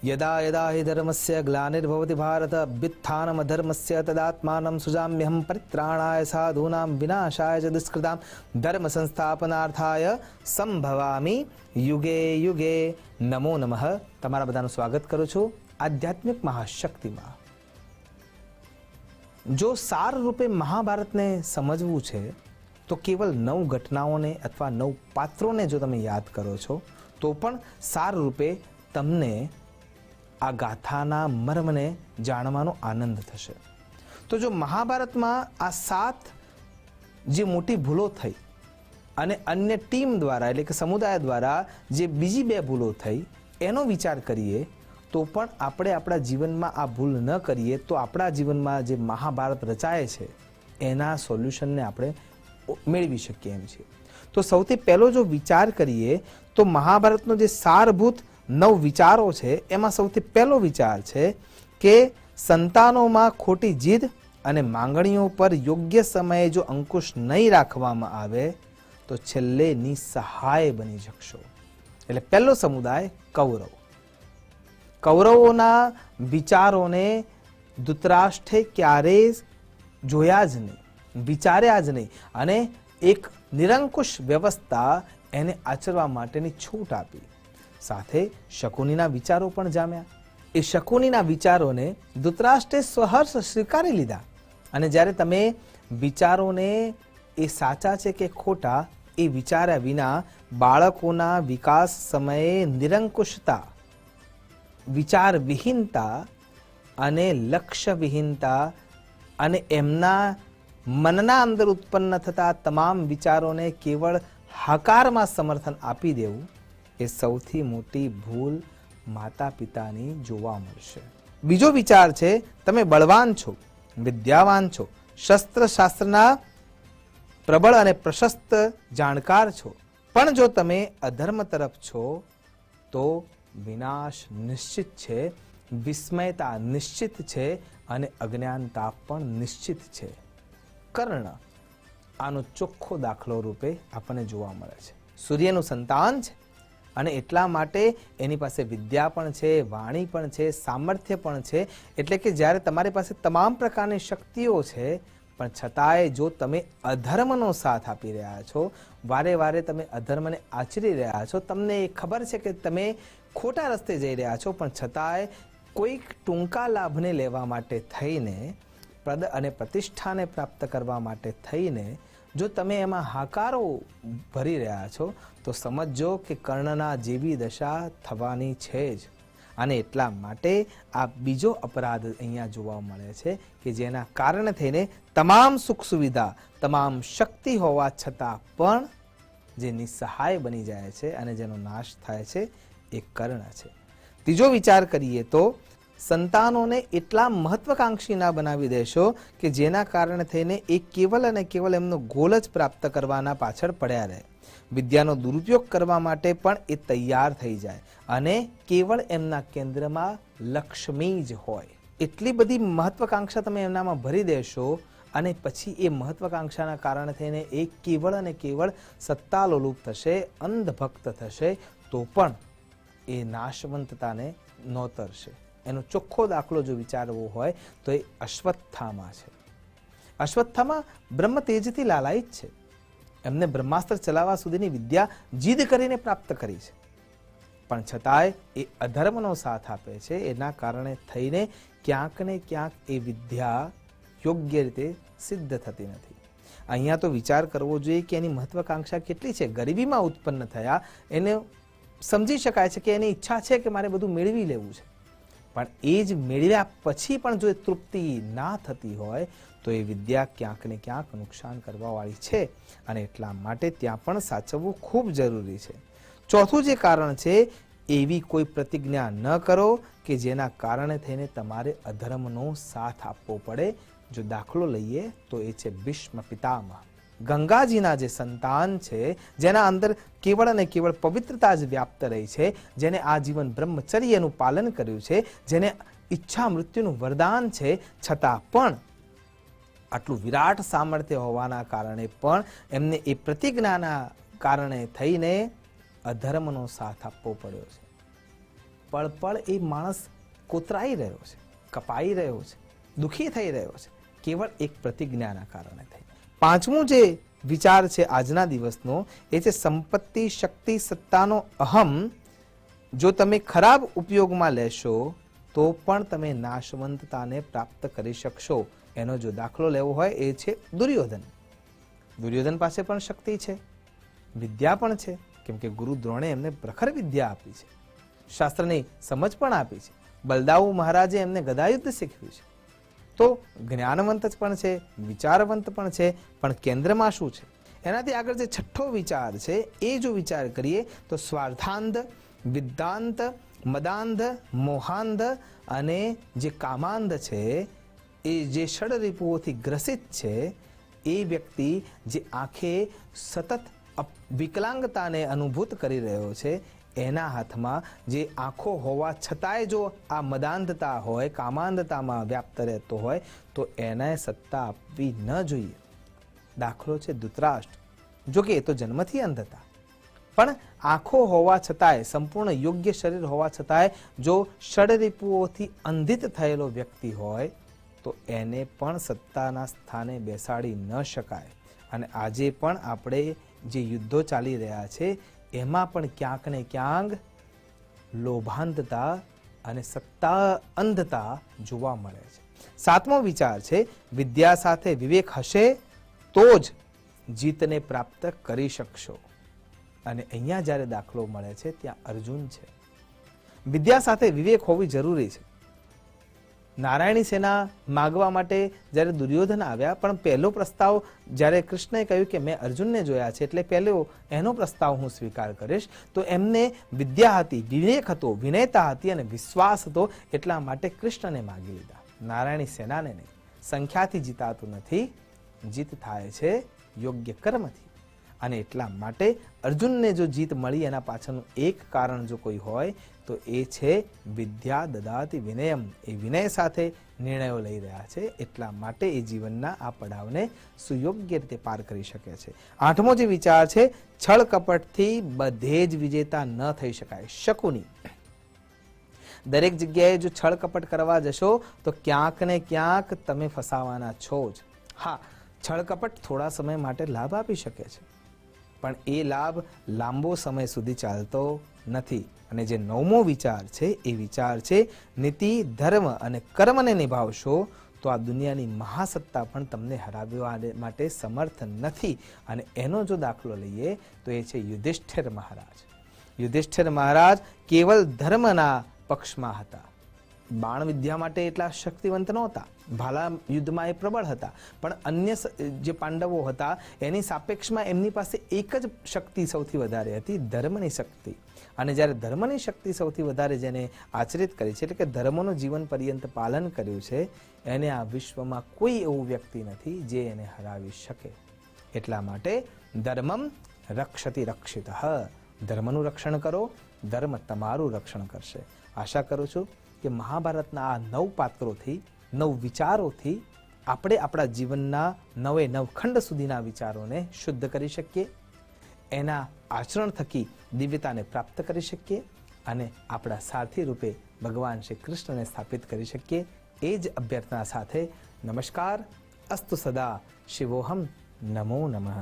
यदा यदा हि धर्मस्य ग्लानिर्भवति भारत अभ्युत्थानमधर्मस्य तदात्मानं सृजाम्यहं परित्राणाय साधूनां विनाशाय च दुष्कृतां धर्म संस्थापनार्थाय संभवामि युगे युगे। नमो नमः। તમારા બધાનું સ્વાગત કરું છું આધ્યાત્મિક મહાશક્તિમાં। જો સાર રૂપે મહાભારતને સમજવું છે તો કેવલ 9 ઘટનાઓને અથવા 9 પાત્રોને જો તમે યાદ કરો છો તો પણ સાર રૂપે તમને આ ગાથાના મર્મને જાણવાનો આનંદ થશે। તો જો મહાભારતમાં આ 7 જે મોટી ભૂલો થઈ અને અન્ય ટીમ દ્વારા એટલે કે સમુદાય દ્વારા જે બીજી 2 ભૂલો થઈ એનો વિચાર કરીએ તો પણ આપણે આપણા જીવનમાં આ ભૂલ ન કરીએ તો આપણા જીવનમાં જે મહાભારત રચાય છે એના સોલ્યુશનને આપણે મેળવી શકીએ એમ છે। તો સૌથી પહેલો જો વિચાર કરીએ તો મહાભારતનો જે સારભૂત 9 વિચારો છે એમાં સૌથી પહેલો વિચાર છે કે સંતાનોમાં ખોટી જીદ અને માંગણીઓ પર યોગ્ય સમયે જો અંકુશ નહીં રાખવામાં આવે તો છેલ્લે નિસહાય બની જશો। એટલે પહેલો સમુદાય કૌરવ। કૌરવોના વિચારોને ધૃતરાષ્ટ્રે ક્યારેય જોયા જ નહીં, વિચાર્યા જ નહીં અને એક નિરંકુશ વ્યવસ્થા એને આચરવા માટેની છૂટ આપી। સાથે શકુનીના વિચારો પણ જામ્યા। એ શકુનીના વિચારોને ધૃતરાષ્ટ્રે સ્વહર્ષ સ્વીકારી લીધા અને જ્યારે તમે વિચારોને એ સાચા છે કે ખોટા એ વિચાર્યા વિના બાળકોના વિકાસ સમયે નિરંકુશતા, વિચારવિહીનતા અને લક્ષ્યવિહીનતા અને એમના મનના અંદર ઉત્પન્ન થતા તમામ વિચારોને કેવળ હકારમાં સમર્થન આપી દેવું એ સૌથી મોટી ભૂલ માતા પિતાની જોવા મળશે। બીજો વિચાર છે તમે બળવાન છો, વિદ્યાવાન છો, શસ્ત્રશાસ્ત્રના પ્રબળ અને પ્રશસ્ત જાણકાર છો, પણ જો તમે અધર્મ તરફ છો તો વિનાશ નિશ્ચિત છે, વિસ્મયતા નિશ્ચિત છે અને અજ્ઞાનતા પણ નિશ્ચિત છે। કર્ણ આનો ચોખ્ખો દાખલો રૂપે આપણને જોવા મળે છે। સૂર્યનું સંતાન છે અને એટલા માટે એની પાસે વિદ્યા પણ છે, વાણી પણ છે, સામર્થ્ય પણ છે। એટલે કે જ્યારે તમારી પાસે તમામ પ્રકારની શક્તિઓ છે પણ છતાંય જો તમે અધર્મનો સાથ આપી રહ્યા છો, વારે વારે તમે અધર્મને આચરી રહ્યા છો, તમને એ ખબર છે કે તમે ખોટા રસ્તે જઈ રહ્યા છો, પણ છતાંય કોઈક ટૂંકા લાભને લેવા માટે થઈને, પદ અને પ્રતિષ્ઠાને પ્રાપ્ત કરવા માટે થઈને જો તમે એમાં હાકારો ભરી રહ્યા છો તો સમજો કે કર્ણના જેવી દશા થવાની છે જ। અને એટલા માટે આ બીજો અપરાધ અહીંયા જોવા મળે છે કે જેના કારણે થઈને તમામ સુખ સુવિધા, તમામ શક્તિ હોવા છતાં પણ જે નિસહાય બની જાય છે અને જેનો નાશ થાય છે એ કર્ણ છે। ત્રીજો વિચાર કરીએ તો સંતાનોને એટલા મહત્વકાંક્ષી ના બનાવી દેશો કે જેના કારણે થઈને એ કેવલ અને કેવલ એમનો ગોલ જ પ્રાપ્ત કરવાના પાછળ પડ્યા રહે, વિદ્યાનો દુરુપયોગ કરવા માટે પણ એ તૈયાર થઈ જાય અને કેવળ એમના કેન્દ્રમાં લક્ષ્મી જ હોય। એટલી બધી મહત્વકાંક્ષા તમે એમનામાં ભરી દેશો અને પછી એ મહત્વકાંક્ષાના કારણે થઈને એ કેવળ અને કેવળ સત્તાલોલુપ થશે, અંધભક્ત થશે તો પણ એ નાશવંતતાને નોતરશે। એનો ચોખ્ખો દાખલો જો વિચારવો હોય તો એ અશ્વત્થામા છે। અશ્વત્થામા બ્રહ્મ તેજથી લાલાયિત છે, એમને બ્રહ્માસ્ત્ર ચલાવવા સુધીની વિદ્યા જીદ કરીને પ્રાપ્ત કરી છે, પણ છતાંય એ અધર્મનો સાથ આપે છે। એના કારણે થઈને ક્યાંક ને ક્યાંક એ વિદ્યા યોગ્ય રીતે સિદ્ધ થતી નથી। અહીંયા તો વિચાર કરવો જોઈએ કે એની મહત્વકાંક્ષા કેટલી છે। ગરીબીમાં ઉત્પન્ન થયા એને સમજી શકાય છે કે એની ઈચ્છા છે કે મારે બધું મેળવી લેવું છે, પણ એ જ મેળવ્યા પછી પણ જો એ તૃપ્તિ ના થતી હોય તો એ વિદ્યા ક્યાંક ને ક્યાંક નુકસાન કરવાવાળી છે અને એટલા માટે ત્યાં પણ સાચવવું ખૂબ જરૂરી છે। ચોથું જે કારણ છે, એવી કોઈ પ્રતિજ્ઞા ન કરો કે જેના કારણે થઈને તમારે અધર્મનો સાથ આપવો પડે। જો દાખલો લઈએ તો એ છે ભીષ્મ પિતામહ। ગંગાજીના જે સંતાન છે, જેના અંદર કેવળ અને કેવળ પવિત્રતા જ વ્યાપ્ત રહી છે, જેને આજીવન બ્રહ્મચર્યનું પાલન કર્યું છે, જેને ઈચ્છા મૃત્યુનું વરદાન છે, છતાં પણ આટલું વિરાટ સામર્થ્ય હોવાના કારણે પણ એમને એ પ્રતિજ્ઞાના કારણે થઈને અધર્મનો સાથ આપવો પડ્યો છે। પળ પળ એ માણસ કોતરાઈ રહ્યો છે, કપાઈ રહ્યો છે, દુઃખી થઈ રહ્યો છે, કેવળ એક પ્રતિજ્ઞાના કારણે થઈ. પાંચમું જે વિચાર છે આજના દિવસનો એ છે સંપત્તિ, શક્તિ, સત્તાનો અહમ જો તમે ખરાબ ઉપયોગમાં લેશો તો પણ તમે નાશવંતતાને પ્રાપ્ત કરી શકશો. એનો જો દાખલો લેવો હોય એ છે દુર્યોધન. દુર્યોધન પાસે પણ શક્તિ છે, વિદ્યા પણ છે, કેમ કે ગુરુ દ્રોણે એમને પ્રખર વિદ્યા આપી છે, શાસ્ત્રની સમજ પણ આપી છે. બલદાઉ મહારાજે એમને ગદાયુદ્ધ શીખવ્યું છે. તો જ્ઞાનવંત પણ છે, વિચારવંત પણ છે, પણ કેન્દ્રમાં શું છે? એનાથી આગળ જે છઠ્ઠો વિચાર છે એ જો વિચાર કરીએ તો સ્વાર્થાંધ, વિદ્યાંત, મદાંધ, મોહાંધ અને જે કામાંધ છે એ જે ષડરીપુઓથી ગ્રસિત છે એ વ્યક્તિ જે આંખે સતત વિકલાંગતાને અનુભૂત કરી રહ્યો છે, એના હાથમાં જે આંખો હોવા છતાંય જો આ મદાંધતા હોય, કામાંધતામાં વ્યાપ્ત રહેતો હોય તો એને સત્તા આપવી ન જોઈએ. દાખલો છે ધૃતરાષ્ટ્ર. જો કે એ તો જન્મથી અંધ હતા, પણ આંખો હોવા છતાંય, સંપૂર્ણ યોગ્ય શરીર હોવા છતાંય જો ષડરીપુઓથી અંધિત થયેલો વ્યક્તિ હોય તો એને પણ સત્તાના સ્થાને બેસાડી ન શકાય. અને આજે પણ આપણે જે યુદ્ધો ચાલી રહ્યા છે એમાં પણ ક્યાંક ને ક્યાંક લોભાંધતા અને સત્તા અંધતા જોવા મળે છે. સાતમો વિચાર છે વિદ્યા સાથે વિવેક હશે તો જ જીતને પ્રાપ્ત કરી શકશો. અને અહીંયા જ્યારે દાખલો મળે છે ત્યાં અર્જુન છે. વિદ્યા સાથે વિવેક હોવી જરૂરી છે. નારાયણી સેના માગવા માટે જ્યારે દુર્યોધન આવ્યા, પણ પહેલો પ્રસ્તાવ જ્યારે કૃષ્ણએ કહ્યું કે મેં અર્જુનને જોયા છે એટલે પહેલો એનો પ્રસ્તાવ હું સ્વીકાર કરીશ, તો એમને વિદ્યા હતી, વિવેક હતો, વિનયતા હતી અને વિશ્વાસ હતો, એટલા માટે કૃષ્ણને માગી લીધા, નારાયણી સેનાને નહીં. સંખ્યાથી જીતાતું નથી, જીત થાય છે યોગ્ય કર્મથી. અને એટલા માટે અર્જુનને જો જીત મળી એના પાછળનું એક કારણ જો કોઈ હોય તો એ છે વિદ્યા દદાતિ વિનયમ. એ વિનય સાથે નિર્ણયો લઈ રહ્યા છે, એટલા માટે એ જીવનના આ પડાવને સુયોગ્ય રીતે પાર કરી શકે છે. આઠમો જે વિચાર છે છળ કપટથી બધે જ વિજેતા ન થઈ શકાય. શકુની. દરેક જગ્યાએ જો છળ કપટ કરવા જશો તો ક્યાંક ને ક્યાંક તમે ફસાવાના છો જ. હા, છળ કપટ થોડા સમય માટે લાભ આપી શકે છે, પણ એ લાભ લાંબો સમય સુધી ચાલતો નથી. અને જે નવમો વિચાર છે એ વિચાર છે નીતિ, ધર્મ અને કર્મને નિભાવશો તો આ દુનિયાની મહાસત્તા પણ તમને હરાવવા માટે સમર્થ નથી. અને એનો જો દાખલો લઈએ તો એ છે યુધિષ્ઠિર મહારાજ. યુધિષ્ઠિર મહારાજ કેવલ ધર્મના પક્ષમાં હતા. બાણ વિદ્યા માટે એટલા શક્તિવંત નહોતા, ભાલા યુદ્ધમાં એ પ્રબળ હતા, પણ અન્ય જે પાંડવો હતા એની સાપેક્ષમાં એમની પાસે એક જ શક્તિ સૌથી વધારે હતી, ધર્મની શક્તિ. અને જ્યારે ધર્મની શક્તિ સૌથી વધારે જેને આચરિત કરી છે, એટલે કે ધર્મનું જીવન પર્યંત પાલન કર્યું છે, એને આ વિશ્વમાં કોઈ એવું વ્યક્તિ નથી જે એને હરાવી શકે. એટલા માટે ધર્મમ રક્ષતિ રક્ષિતઃ. ધર્મનું રક્ષણ કરો, ધર્મ તમારું રક્ષણ કરશે. આશા કરું છું કે મહાભારતના આ 9 પાત્રોથી, 9 વિચારોથી આપણે આપણા જીવનના 9 ખંડ સુધીના વિચારોને શુદ્ધ કરી શકીએ, એના આચરણ થકી દિવ્યતાને પ્રાપ્ત કરી શકીએ અને આપણા સારથી રૂપે ભગવાન શ્રી કૃષ્ણને સ્થાપિત કરી શકીએ. એ જ અભ્યર્થના સાથે નમસ્કાર. અસ્તુ સદા. શિવોહમ. નમો નમઃ.